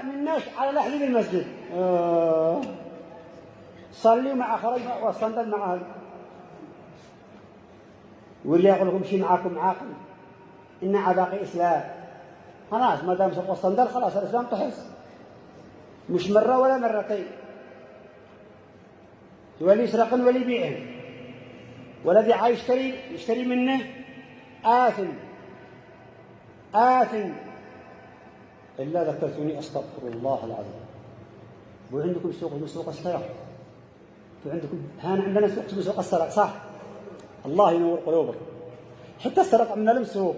من الناس على لحد المسجد صلي مع خرج والصندل معهم، واللي يقول لكم شي معاكم إن عباقي إسلام. خلاص ما دام سقوا الصندل خلاص الإسلام تحس، مش مرة ولا مرتين. ولي يسرقن ولي يبيعن، والذي عايز يشتري منه آثم. إلا ذكرتوني أستغفر الله العظيم. وعندكم سوق السرق، وعندكم هان عندنا سوق السرق صح؟ الله ينور قلوبك. حتى السرق عندنا لهم سوق.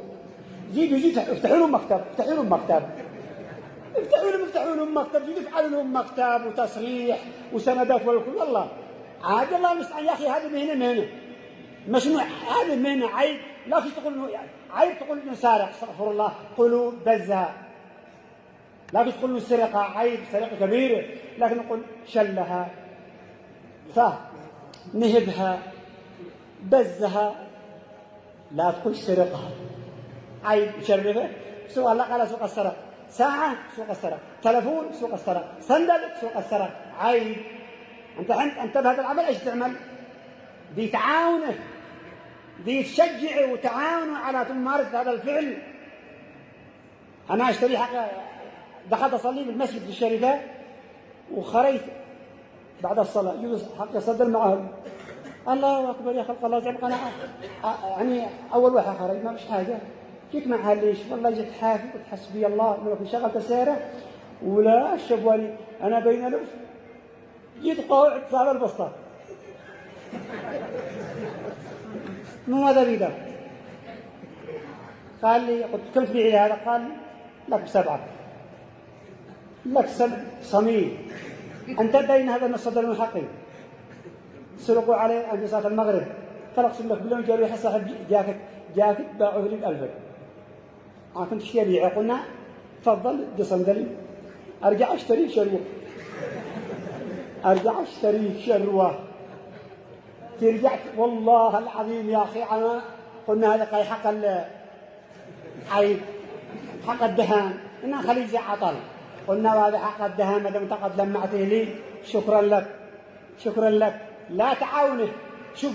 جيدوا افتحوا لهم مكتب، افتحوا لهم مكتب، جيدوا افعلوا لهم مكتب وتصريح وسندات والكل. والله عاد الله المستعان يا أخي. هذه مهنة مشروع، هذه مهنة عيب. لا تقول عيب تقول إنه سارق، استغفر الله، قولوا بزها. لا تقول إنه سرقة عيب، سرقة كبيرة، لكن نقول شلها، نهبها، بزها. لا تقول سرقة عيب، شرفه. سوق الله قال سوق السرق، ساعة سوق السرق، تلفون سوق السرق، صندل سوق السرق، عيب. أنت بهذا العمل إيش تعمل؟ دي تعاونه، دي تشجع وتعاونه على تمارس هذا الفعل. أنا أشتري دخلت أصلي بالمسجد في الشركة وخريت بعد الصلاة يجوز حق يصدر معهم. الله أكبر يا خلق الله، زعما أنا يعني أول واحد خرج ما مش حاجة. جيت معها ليش؟ والله جيت حافي، قلت حسبي الله، ما في شغلة سيارة ولا الشبواني أنا بين ألف. جيت قاعد صار البسطة مو هذا بيده. قال لي قلت كم تبيعي هذا؟ قال لك ب7. لك 7 صميم. أنت بين هذا المصدر المحقق سرقوا عليه عند صلاة المغرب. فلقسم لك بالله جاري حصة جاكت باعوه للألف. أنا كنت اشتري بيعه، قلنا تفضل دي صندلي. أرجع أشتري شروة. ترجعت والله العظيم يا أخي. أنا قلنا هذا قاي حق العيب، حق الدهان. إنها خليج عطل. قلنا هذا حق الدهان، ما دام تقد لمعته لي شكرا لك. لا تعاونه. شوف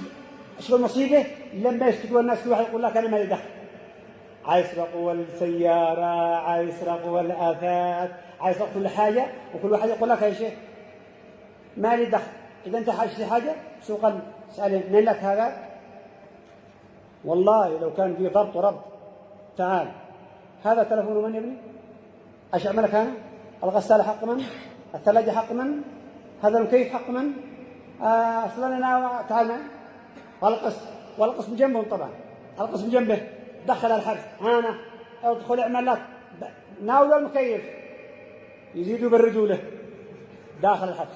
المصيبة لما يشتكوا الناس كل واحد يقول لك أنا ما لي دخل. عايز يسرقوا السيارة، عايز يسرقوا الآفات، عايز يسرقوا كل حاجة، وكل واحد يقول لك يا شيخ ما لي دخل. إذا أنت حاجة لحاجة سوقا سألين من لك هذا؟ والله لو كان في ضبط وربط. تعال هذا تلفون من يا ابني؟ ايش اعملك انا؟ الغسالة حق من؟ الثلاجة حق من؟ هذا المكيف حق من؟ اصلا انا تعال والقسم جنبهم طبعا. القسم جنبه دخل الحبس. انا ادخل اعمل لك ناول المكيف يزيدوا بالرجولة داخل الحبس.